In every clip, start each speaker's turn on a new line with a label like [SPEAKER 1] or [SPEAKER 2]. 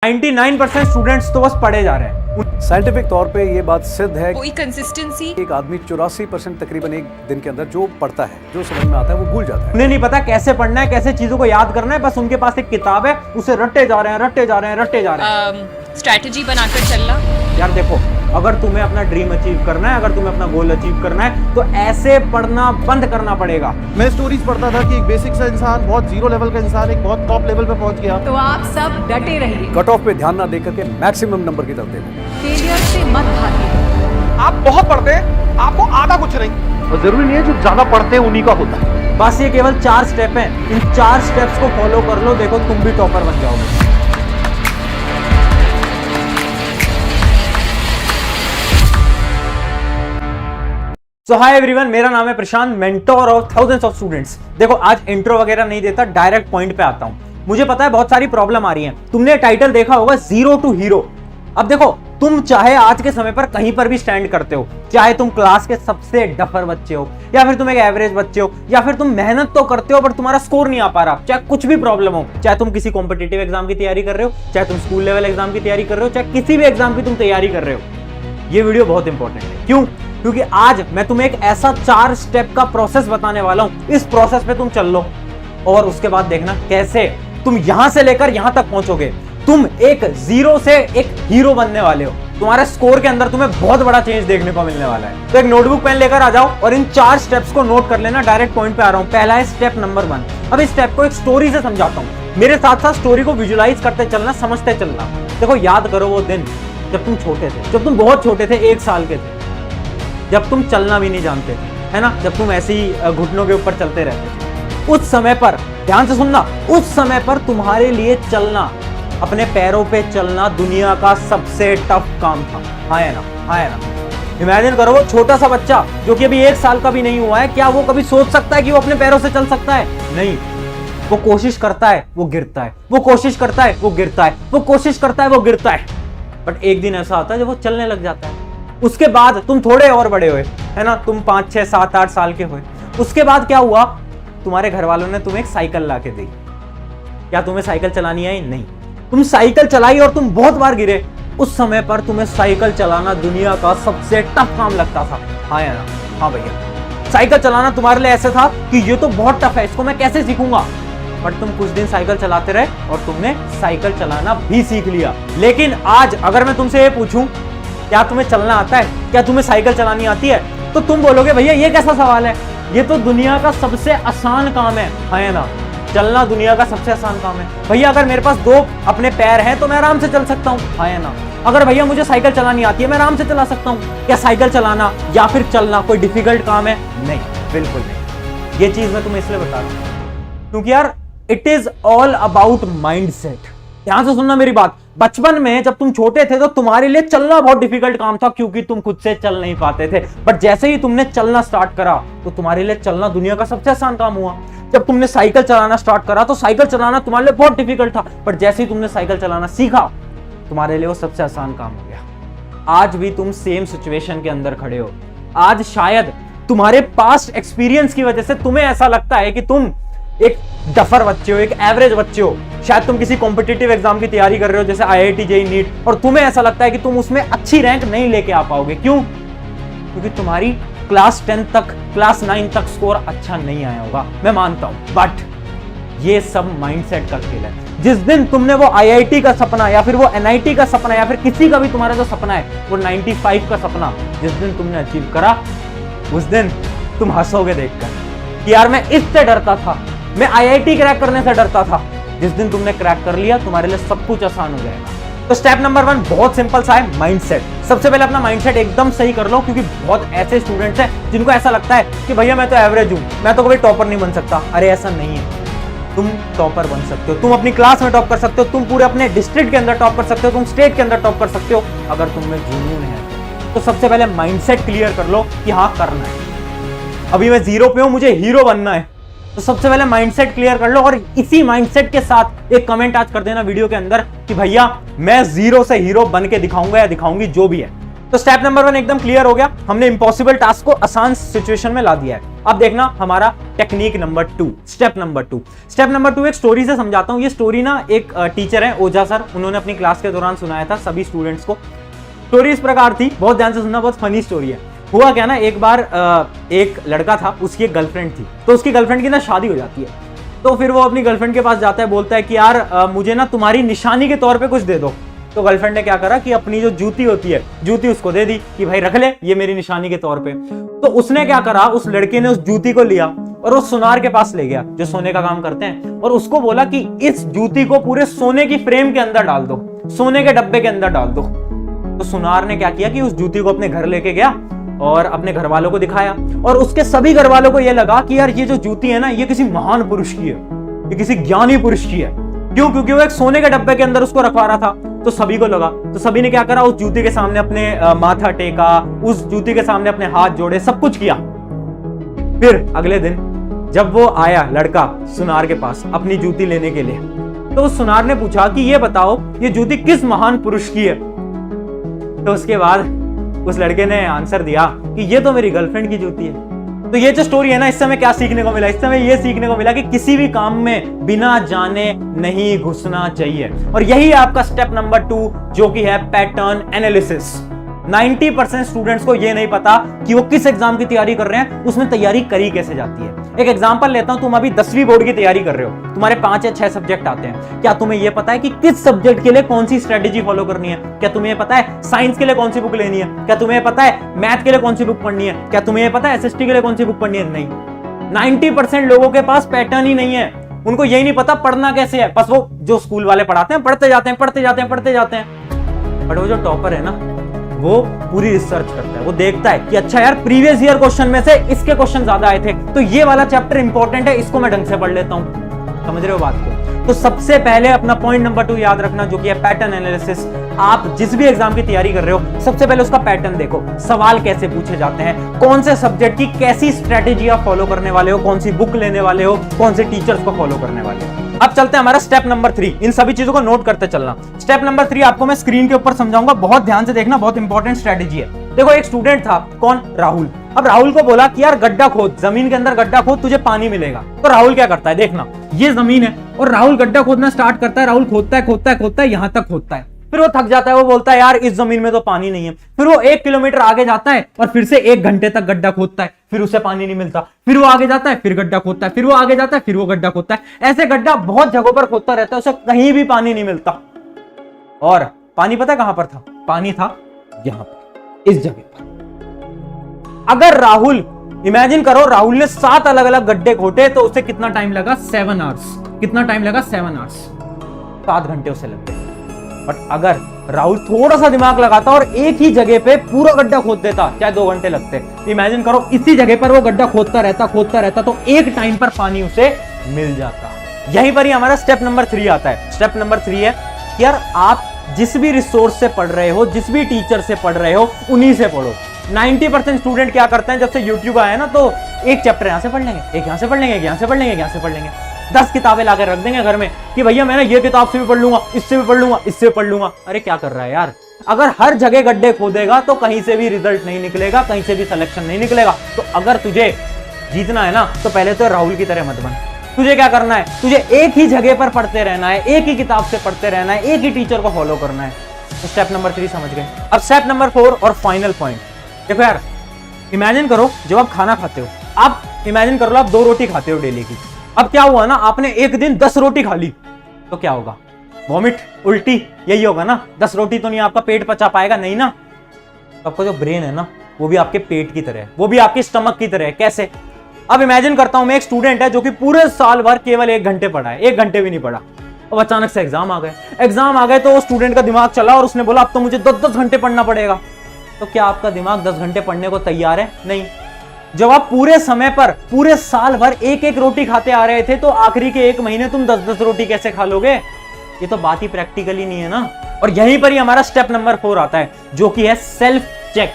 [SPEAKER 1] 99% students तो बस पढ़े जा रहे हैं।
[SPEAKER 2] साइंटिफिक तौर पे ये बात सिद्ध है
[SPEAKER 3] कोई कंसिस्टेंसी।
[SPEAKER 2] एक आदमी 84% तकरीबन एक दिन के अंदर जो पढ़ता है, जो समझ में आता है, वो भूल जाता है।
[SPEAKER 1] उन्हें नहीं पता कैसे पढ़ना है, कैसे चीजों को याद करना है, बस उनके पास एक किताब है, उसे रट्टे जा रहे हैं, रट्टे जा रहे हैं, रट्टे जा रहे हैं।
[SPEAKER 3] स्ट्रैटेजी बनाकर चलना।
[SPEAKER 1] यार देखो, अगर तुम्हें अपना ड्रीम अचीव करना है, अगर तुम्हें अपना गोल अचीव करना है, तो ऐसे पढ़ना बंद करना पड़ेगा।
[SPEAKER 4] मैं स्टोरीज पढ़ता था कि एक बेसिक सा इंसान, बहुत जीरो लेवल का इंसान एक बहुत टॉप लेवल पे पहुंच गया।
[SPEAKER 5] तो आप सब डटे रहिए,
[SPEAKER 2] कट ऑफ पे ध्यान ना देकर के मैक्सिमम नंबर की तरफ देखो।
[SPEAKER 5] फेलियर से मत भागिए।
[SPEAKER 4] आप बहुत पढ़ते हैं, आपको आता कुछ नहीं। और जरूरी नहीं है जो ज्यादा पढ़ते हैं उन्हीं का होता है।
[SPEAKER 1] बस ये केवल 4 स्टेप हैं, इन 4 स्टेप्स को फॉलो कर लो, देखो तुम भी टॉपर बन जाओगे। सो हाय एवरीवन, मेरा नाम है Prashant, mentor of thousands of students. देखो, आज इंट्रो वगैरह नहीं देता, डायरेक्ट पॉइंट पे आता हूं। मुझे पता है बहुत सारी प्रॉब्लम आ रही है। तुमने टाइटल देखा होगा, जीरो टू हीरो। अब देखो, तुम चाहे आज के समय पर कहीं पर भी स्टैंड करते हो, चाहे तुम क्लास के सबसे डफर बच्चे हो, या फिर तुम एक एवरेज बच्चे हो, या फिर तुम मेहनत तो करते हो बट तुम्हारा स्कोर नहीं आ पा रहा, चाहे कुछ भी प्रॉब्लम हो, चाहे तुम किसी कॉम्पिटिटिव एग्जाम की तैयारी कर रहे हो, चाहे तुम स्कूल लेवल एग्जाम की तैयारी कर रहे हो, चाहे किसी भी एग्जाम की तुम तैयारी कर रहे हो, ये वीडियो बहुत इंपॉर्टेंट है। क्यों? क्योंकि आज मैं तुम्हें एक ऐसा 4 स्टेप का प्रोसेस बताने वाला हूं। इस प्रोसेस पे तुम चल लो और उसके बाद देखना कैसे तुम यहां से लेकर यहां तक पहुंचोगे। तुम एक जीरो से एक हीरो बनने वाले हो। तुम्हारे स्कोर के अंदर तुम्हें बहुत बड़ा चेंज देखने को मिलने वाला है। तो एक नोटबुक पेन लेकर आ जाओ और इन 4 स्टेप्स को नोट कर लेना। डायरेक्ट पॉइंट पे आ रहा हूं। पहला है स्टेप नंबर 1। अब इस स्टेप को एक स्टोरी से समझाता हूं। मेरे साथ साथ स्टोरी को विजुलाइज करते चलना, समझते चलना। देखो, याद करो वो दिन जब तुम छोटे थे, जब तुम बहुत छोटे थे, 1 साल के थे, जब तुम चलना भी नहीं जानते थे, है ना, जब तुम ऐसे ही घुटनों के ऊपर चलते रहते थे। उस समय पर, ध्यान से सुनना, उस समय पर तुम्हारे लिए चलना, अपने पैरों पे चलना दुनिया का सबसे टफ काम था। हाँ है ना, हाँ है ना। इमेजिन करो, वो छोटा सा बच्चा जो कि अभी 1 साल का भी नहीं हुआ है, क्या वो कभी सोच सकता है कि वो अपने पैरों से चल सकता है? नहीं। वो कोशिश करता है, वो गिरता है, वो कोशिश करता है, वो गिरता है, वो कोशिश करता है, वो गिरता है। बट एक दिन ऐसा आता है जब वो चलने लग जाता है। उसके बाद तुम थोड़े और बड़े हुए, है ना, तुम 5, 6, 7, 8 साल के हुए। उसके बाद क्या हुआ? तुम्हारे घर वालों ने तुम्हें एक साइकिल ला के दी। क्या तुम्हें साइकिल चलानी आई? नहीं। तुम साइकिल चलाई और तुम बहुत बार गिरे। उस समय पर तुम्हें साइकिल चलाना दुनिया का सबसे टफ काम लगता था। हाँ या ना? हाँ भैया, साइकिल चलाना तुम्हारे लिए ऐसे था कि ये तो बहुत टफ है, इसको मैं कैसे सीखूंगा। बट तुम कुछ दिन साइकिल चलाते रहे और तुमने साइकिल चलाना भी सीख लिया। लेकिन आज अगर मैं तुमसे ये पूछूं, क्या तुम्हें चलना आता है, क्या तुम्हें साइकिल चलानी आती है, तो तुम बोलोगे भैया ये कैसा सवाल है, ये तो दुनिया का सबसे आसान काम है ना। चलना दुनिया का सबसे आसान काम है भैया। अगर मेरे पास 2 अपने पैर हैं तो मैं आराम से चल सकता हूँ, है ना। अगर भैया मुझे साइकिल चलानी आती है, मैं आराम से चला सकता हूँ। क्या साइकिल चलाना या फिर चलना कोई डिफिकल्ट काम है? नहीं, बिल्कुल नहीं। ये चीज मैं तुम्हें इसलिए बता रहा हूँ क्योंकि यार, it is all about mindset. ध्यान से सुनना मेरी बात। बचपन में जब तुम छोटे थे तो तुम्हारे लिए चलना बहुत डिफिकल्ट काम था क्योंकि तुम खुद से चल नहीं पाते थे। बट जैसे ही तुमने चलना स्टार्ट करा तो तुम्हारे लिए चलना दुनिया का सबसे आसान काम हुआ। जब तुमने साइकिल चलाना स्टार्ट करा तो साइकिल चलाना तुम्हारे लिए बहुत डिफिकल्ट था, बट जैसे ही तुमने साइकिल चलाना सीखा तुम्हारे लिए वो सबसे आसान काम हो गया। आज भी तुम सेम सिचुएशन के अंदर खड़े हो। आज शायद तुम्हारे पास्ट एक्सपीरियंस की वजह से तुम्हें ऐसा लगता है कि तुम एक डफर बच्चे हो, एक एवरेज बच्चे हो। शायद तुम किसी कॉम्पिटिटिव एग्जाम की तैयारी कर रहे हो, जैसे IIT, JEE, नीट, और तुम्हें ऐसा लगता है कि तुम उसमें अच्छी रैंक नहीं लेके आ पाओगे। क्यों? क्योंकि तुम्हारी क्लास 10 तक, क्लास 9 तक स्कोर अच्छा नहीं आया होगा, मैं मानता हूं। बट ये सब माइंडसेट का खेल है। जिस दिन तुमने वो IIT का सपना या फिर वो NIT का सपना या फिर किसी का भी तुम्हारा जो सपना है, वो 95 का सपना, जिस दिन तुमने अचीव करा, उस दिन तुम हंसोगे देखकर कि यार मैं इससे डरता था, मैं IIT क्रैक करने से डरता था। जिस दिन तुमने क्रैक कर लिया, तुम्हारे लिए सब कुछ आसान हो जाएगा। तो स्टेप नंबर 1 बहुत सिंपल सा है, माइंडसेट। सबसे पहले अपना माइंडसेट एकदम सही कर लो, क्योंकि बहुत ऐसे स्टूडेंट्स हैं जिनको ऐसा लगता है कि भैया मैं तो एवरेज हूं, मैं तो कभी टॉपर नहीं बन सकता। अरे ऐसा नहीं है, तुम टॉपर बन सकते हो। तुम अपनी क्लास में टॉप कर सकते हो, तुम पूरे अपने डिस्ट्रिक्ट के अंदर टॉप कर सकते हो, तुम स्टेट के अंदर टॉप कर सकते हो, अगर तुम में जुनून है। तो सबसे पहले माइंडसेट क्लियर कर लो कि हाँ करना है। अभी मैं 0 पे हूं, मुझे हीरो बनना है, तो सबसे पहले माइंडसेट क्लियर कर लो। और इसी माइंडसेट के साथ एक कमेंट आज कर देना वीडियो के अंदर कि भैया मैं 0 से हीरो बन के दिखाऊंगा या दिखाऊंगी, जो भी है। तो स्टेप नंबर 1 एकदम क्लियर हो गया, हमने इंपॉसिबल टास्क को आसान सिचुएशन में ला दिया है। अब देखना हमारा technique number 2, step number 2। Step number 2 एक स्टोरी से समझाता हूं। ये स्टोरी ना एक टीचर है ओझा सर, उन्होंने अपनी क्लास के दौरान सुनाया था सभी स्टूडेंट्स को। स्टोरी इस प्रकार थी, बहुत ध्यान से सुनना, बहुत फनी स्टोरी है। हुआ क्या ना, एक बार एक लड़का था, उसकी एक गर्लफ्रेंड थी, तो उसकी गर्लफ्रेंड की ना शादी हो जाती है। तो फिर वो अपनी गर्लफ्रेंड के पास जाता है, बोलता है कि यार मुझे ना तुम्हारी निशानी के तौर पे कुछ दे दो। तो गर्लफ्रेंड ने क्या करा कि अपनी जो जूती होती है, जूती उसको दे दी कि भाई रख ले, ये मेरी निशानी के तौर पे। तो उसने क्या करा, उस लड़के ने उस जूती को लिया और उस सुनार के पास ले गया जो सोने का काम करते हैं, और उसको बोला कि इस जूती को पूरे सोने की फ्रेम के अंदर डाल दो, सोने के डब्बे के अंदर डाल दो। तो सुनार ने क्या किया कि उस जूती को अपने घर लेके गया और अपने घर वालों को दिखाया, और उसके सभी घर वालों को यह लगा कि यार ये जो जूती है ना, ये किसी महान पुरुष की है, ये किसी ज्ञानी पुरुष की है। क्यों? क्योंकि वो एक सोने के डब्बे के अंदर उसको रखवा रहा था। तो सभी को लगा, तो सभी ने क्या करा, उस जूती के सामने अपने माथा टेका, उस जूती के सामने अपने हाथ जोड़े, सब कुछ किया। फिर अगले दिन जब वो आया लड़का सुनार के पास अपनी जूती लेने के लिए, तो उस सुनार ने पूछा कि ये बताओ ये जूती किस महान पुरुष की है। तो उसके बाद उस लड़के ने आंसर दिया कि ये तो मेरी गर्लफ्रेंड की जूती है। तो ये जो स्टोरी है ना, इससे हमें क्या सीखने को मिला? इससे हमें ये सीखने को मिला कि किसी भी काम में बिना जाने नहीं घुसना चाहिए। और यही है आपका स्टेप नंबर 2, जो कि है पैटर्न एनालिसिस। 90% स्टूडेंट्स को ये नहीं पता कि वो किस एग्जाम की तैयारी कर रहे हैं, उसमें तैयारी करी कैसे जाती है। एक एग्जांपल लेता हूं, तुम अभी 10वीं बोर्ड की तैयारी कर रहे हो, तुम्हारे 5 या 6 सब्जेक्ट आते हैं। क्या तुम्हें यह पता है कि किस सब्जेक्ट के लिए कौन सी स्ट्रेटेजी फॉलो करनी है? क्या तुम्हें पता है साइंस के लिए कौन सी बुक लेनी है? क्या तुम्हें पता है मैथ के लिए कौन सी बुक पढ़नी है? क्या तुम्हें पता है एसएसटी के लिए कौन सी बुक पढ़नी है? नहीं। 90% लोगों के पास पैटर्न ही नहीं है, उनको यही नहीं पता पढ़ना कैसे है। बस वो जो स्कूल वाले पढ़ाते हैं पढ़ते जाते हैं, पढ़ते जाते हैं, पढ़ते जाते हैं। बट वो जो टॉपर है ना, वो पूरी रिसर्च करता है, वो देखता है कि अच्छा यार प्रीवियस ईयर क्वेश्चन में से इसके क्वेश्चन ज्यादा आए थे, तो ये वाला चैप्टर इंपॉर्टेंट है, इसको मैं ढंग से पढ़ लेता हूं। समझ रहे हो बात को? तो सबसे पहले अपना पॉइंट नंबर 2 याद रखना, जो कि है पैटर्न एनालिसिस। आप जिस भी एग्जाम की तैयारी कर रहे हो, सबसे पहले उसका पैटर्न देखो, सवाल कैसे पूछे जाते हैं, कौन से सब्जेक्ट की कैसी स्ट्रेटेजी आप फॉलो करने वाले हो, कौन सी बुक लेने वाले हो, कौन से टीचर्स को फॉलो करने वाले हो। अब चलते हैं हमारा स्टेप नंबर 3। इन सभी चीजों को नोट करते चलना। स्टेप नंबर 3 आपको मैं स्क्रीन के ऊपर समझाऊंगा, बहुत ध्यान से देखना, बहुत इंपॉर्टेंट स्ट्रेटेजी है। देखो एक स्टूडेंट था, कौन? राहुल। अब राहुल को बोला कि यार गड्ढा खोद, जमीन के अंदर गड्ढा खोद, तुझे पानी मिलेगा। तो राहुल क्या करता है, देखना ये जमीन है और राहुल गड्ढा खोदना स्टार्ट करता है। राहुल खोदता है, खोदता है, खोदता है, यहां तक खोदता है, फिर वो थक जाता है, वो बोलता है यार इस जमीन में तो पानी नहीं है। फिर वो 1 किलोमीटर आगे जाता है और फिर से 1 घंटे तक गड्ढा खोदता है, फिर उसे पानी नहीं मिलता। फिर वो आगे जाता है, फिर गड्ढा खोदता है, फिर वो आगे जाता है, फिर वो गड्ढा खोदता है। ऐसे गड्ढा बहुत जगहों पर खोदता रहता है, उसे कहीं भी पानी नहीं मिलता। और पानी पता है कहां पर था? पानी था यहां पर, इस जगह पर। अगर राहुल, इमेजिन करो राहुल ने 7 अलग अलग गड्ढे खोटे, तो उसे कितना टाइम लगा? 7 आवर्स। कितना टाइम लगा? 7 आवर्स, 7 घंटे उसे लगते। बट अगर राहुल थोड़ा सा दिमाग लगाता और एक ही जगह पे पूरा गड्ढा खोद देता, चाहे 2 घंटे लगते। इमेजिन करो इसी जगह पर वो गड्ढा खोदता रहता, तो एक टाइम पर पानी उसे मिल जाता। यहीं पर ही हमारा स्टेप नंबर 3 आता है। स्टेप नंबर 3 है कि यार आप जिस भी रिसोर्स से पढ़ रहे हो, जिस भी टीचर से पढ़ रहे हो, उन्हीं से पढ़ो। 90% स्टूडेंट क्या करते हैं, जब से यूट्यूब आया ना, तो एक चैप्टर यहां से पढ़ लेंगे, एक यहां से पढ़ लेंगे, यहां से पढ़ लेंगे, यहां से पढ़ लेंगे। 10 किताबें लाकर रख देंगे घर में कि भैया मैं ना ये किताब से भी पढ़ लूंगा, इससे भी पढ़ लूंगा, इससे भी पढ़ लूंगा। अरे क्या कर रहा है यार? अगर हर जगह गड्ढे खोदेगा तो कहीं से भी रिजल्ट नहीं निकलेगा, कहीं से भी सिलेक्शन नहीं निकलेगा। तो अगर तुझे जीतना है ना, तो पहले तो राहुल की तरह मत बन। तुझे क्या करना है? तुझे एक ही जगह पर पढ़ते रहना है, एक ही किताब से पढ़ते रहना है, एक ही टीचर को फॉलो करना है। तो स्टेप नंबर 3 समझ गए। अब स्टेप नंबर 4 और फाइनल पॉइंट। देखो यार, इमेजिन करो जब आप खाना खाते हो, आप इमेजिन करो आप 2 रोटी खाते हो डेली की। अब क्या हुआ ना, आपने एक दिन 10 रोटी खा ली, तो क्या होगा? वॉमिट, उल्टी, यही होगा ना। 10 रोटी तो नहीं आपका पेट पचा पाएगा, नहीं ना। आपका जो ब्रेन है ना, वो भी आपके पेट की तरह है, वो भी आपके स्टमक की तरह है। कैसे? अब इमेजिन करता हूं मैं एक स्टूडेंट है जो कि पूरे साल भर केवल 1 घंटे पढ़ा है, 1 घंटे भी नहीं पढ़ा। अब अचानक से एग्जाम आ गए, तो स्टूडेंट का दिमाग चला और उसने बोला अब तो मुझे 10-10 घंटे पढ़ना पड़ेगा। तो क्या आपका दिमाग 10 घंटे पढ़ने को तैयार है? नहीं। जब आप पूरे समय पर, पूरे साल भर 1-1 रोटी खाते आ रहे थे, तो आखिरी के 1 महीने तुम 10-10 रोटी कैसे खा लोगे? ये तो बात ही प्रैक्टिकली नहीं है ना। और यहीं पर ही हमारा स्टेप नंबर 4 आता है, जो कि है सेल्फ चेक।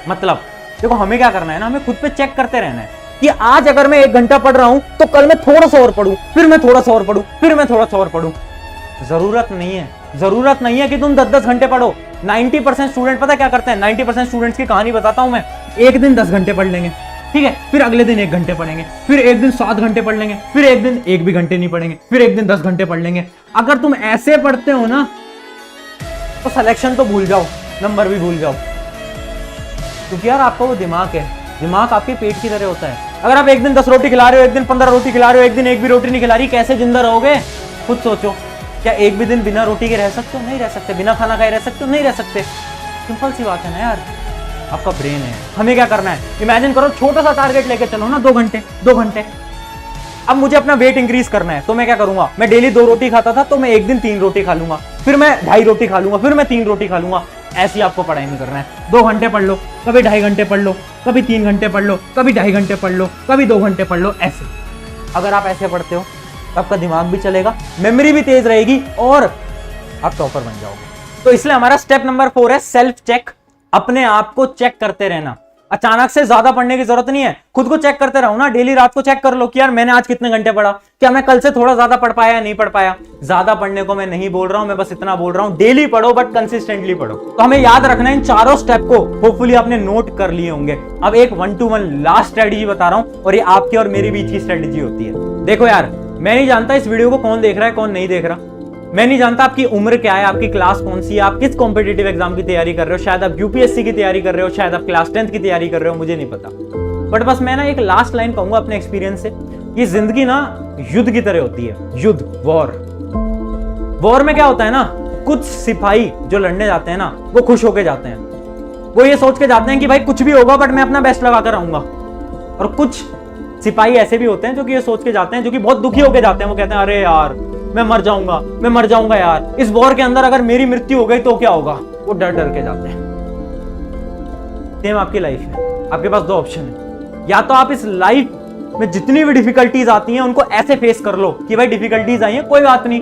[SPEAKER 1] मतलब देखो हमें क्या करना है ना, हमें खुद पे चेक करते रहना है कि आज अगर मैं 1 घंटा पढ़ रहा हूं, तो कल मैं थोड़ा सा और पढ़ूं, फिर मैं थोड़ा सा और पढ़ूं, फिर मैं थोड़ा सा और पढ़ूं। जरूरत नहीं है जरूरत नहीं है कि तुम 10-10 घंटे पढ़ो। 90% स्टूडेंट पता क्या करते हैं, 90% स्टूडेंट्स की कहानी बताता हूं मैं। एक दिन 10 घंटे पढ़ लेंगे, ठीक है, फिर अगले दिन 1 घंटे पढ़ेंगे, फिर एक दिन 7 घंटे पढ़ लेंगे, फिर एक दिन 1 भी घंटे नहीं पढ़ेंगे, फिर एक दिन 10 घंटे पढ़ लेंगे। अगर तुम ऐसे पढ़ते हो ना तो सिलेक्शन तो भूल जाओ, नंबर भी भूल जाओ, क्योंकि यार आपका वो दिमाग है, दिमाग आपके पेट की तरह होता है। अगर आप एक दिन 10 रोटी खिला रहे हो, एक दिन 15 रोटी खिला रहे हो, एक दिन 1 भी रोटी नहीं खिला रही, कैसे जिंदा रहोगे? खुद सोचो। क्या एक भी दिन बिना रोटी के रह सकते हो? नहीं रह सकते। बिना खाना खाए रह सकते हो? नहीं रह सकते। सिंपल सी बात है ना यार, आपका ब्रेन है। हमें क्या करना है, इमेजिन करो छोटा सा टारगेट लेके चलो ना, 2 घंटे 2 घंटे। अब मुझे अपना वेट इंक्रीज करना है, तो मैं क्या करूंगा, मैं डेली 2 रोटी खाता था, तो मैं एक दिन 3 रोटी खा लूंगा, फिर मैं 2.5 रोटी खा लूंगा, फिर मैं 3 रोटी खा लूंगा। ऐसे ही आपको पढ़ाई नहीं करना है। 2 घंटे पढ़ लो, कभी 2.5 घंटे पढ़ लो, कभी 3 घंटे पढ़ लो, कभी 2.5 घंटे पढ़ लो, कभी 2 घंटे पढ़ लो। ऐसे अगर आप ऐसे पढ़ते हो तो आपका दिमाग भी चलेगा, मेमोरी भी तेज रहेगी और आप टॉपर बन जाओगे। तो इसलिए हमारा स्टेप नंबर 4 है सेल्फ चेक। अपने आप को चेक करते रहना। अचानक से ज्यादा पढ़ने की जरूरत नहीं है, खुद को चेक करते रहो ना। डेली रात को चेक कर लो कि यार मैंने आज कितने घंटे पढ़ा, क्या मैं कल से थोड़ा ज्यादा पढ़ पाया या नहीं पढ़ पाया। ज्यादा पढ़ने को मैं नहीं बोल रहा हूं, मैं बस इतना बोल रहा हूं डेली पढ़ो, बट कंसिस्टेंटली पढ़ो। तो हमें याद रखना है इन चारों स्टेप को, होपफुली आपने नोट कर लिए होंगे। अब एक 1-to-1 लास्ट स्ट्रेटेजी बता रहा हूं, और ये आपकी और मेरी बीच की स्ट्रेटेजी होती है। देखो यार, मैं नहीं जानता इस वीडियो को कौन देख रहा है कौन नहीं देख रहा, मैं नहीं जानता आपकी उम्र क्या है, आपकी क्लास कौन सी है, आप किस कॉम्पिटिटिव एग्जाम की तैयारी कर रहे हो। शायद आप यूपीएससी की तैयारी कर रहे हो, शायद आप क्लास 10th की तैयारी कर रहे हो, मुझे नहीं पता। बट बस मैं ना एक लास्ट लाइन कहूंगा अपने एक्सपीरियंस से, ये जिंदगी ना युद्ध की तरह होती है। युद्ध, वॉर में क्या होता है ना, कुछ सिपाही जो लड़ने जाते हैं ना, वो खुश होके जाते हैं। वो ये सोच के जाते हैं कि भाई कुछ भी होगा बट मैं अपना बेस्ट लगा कर आऊंगा। और कुछ सिपाही ऐसे भी होते हैं जो कि ये सोच के जाते हैं, जो कि बहुत दुखी होके जाते हैं। वो कहते हैं अरे यार मैं मर जाऊंगा यार, इस वॉर के अंदर अगर मेरी मृत्यु हो गई तो क्या होगा। वो डर डर के जाते हैं। सेम आपकी लाइफ है, आपके पास 2 ऑप्शन है। या तो आप इस लाइफ में जितनी भी डिफिकल्टीज आती हैं उनको ऐसे फेस कर लो कि भाई डिफिकल्टीज आई हैं, कोई बात नहीं,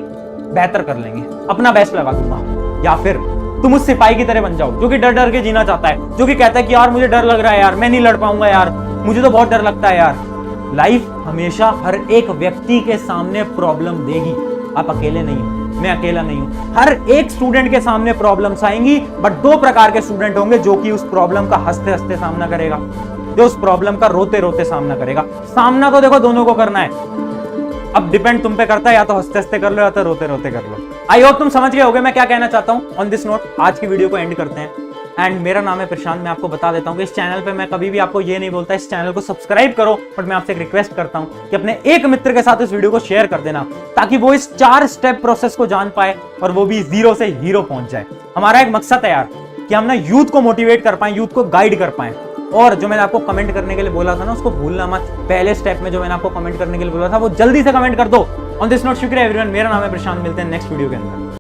[SPEAKER 1] बेहतर कर लेंगे, अपना बेस्ट लगा दूंगा। या फिर तुम उस सिपाही की तरह बन जाओ जो कि डर डर के जीना चाहता है, जो कि कहता है कि यार मुझे डर लग रहा है यार, मैं नहीं लड़ पाऊंगा यार, मुझे तो बहुत डर लगता है यार। लाइफ हमेशा हर एक व्यक्ति के सामने प्रॉब्लम देगी, आप अकेले नहीं हो, मैं अकेला नहीं हूं। हर एक स्टूडेंट के सामने प्रॉब्लम्स आएंगी, बट 2 प्रकार के स्टूडेंट होंगे, जो कि उस प्रॉब्लम का हंसते हंसते सामना करेगा, जो उस प्रॉब्लम का रोते रोते सामना करेगा। सामना तो देखो दोनों को करना है, अब डिपेंड तुम पे करता है, या तो हंसते हंसते कर लो या तो रोते रोते कर लो। आई होप तुम समझ गए होगे मैं क्या कहना चाहता हूं। ऑन दिस नोट आज की वीडियो को एंड करते हैं। एंड मेरा नाम है प्रशांत। मैं आपको बता देता हूं कि इस चैनल पे मैं कभी भी आपको ये नहीं बोलता इस चैनल को सब्सक्राइब करो, बट मैं आपसे एक रिक्वेस्ट करता हूं कि अपने एक मित्र के साथ इस वीडियो को शेयर कर देना, ताकि वो इस 4 स्टेप प्रोसेस को जान पाए और वो भी 0 से हीरो पहुंच जाए। हमारा एक मकसद है यार कि हम ना यूथ को मोटिवेट कर पाए, यूथ को गाइड कर पाए। और जो मैंने आपको कमेंट करने के लिए बोला था ना, उसको भूलना मत। पहले स्टेप में जो मैंने आपको कमेंट करने के लिए बोला था वो जल्दी से कमेंट कर दो। ऑन दिस नोट शुक्रिया एवरीवन, मेरा नाम है प्रशांत, मिलते हैं नेक्स्ट वीडियो के अंदर।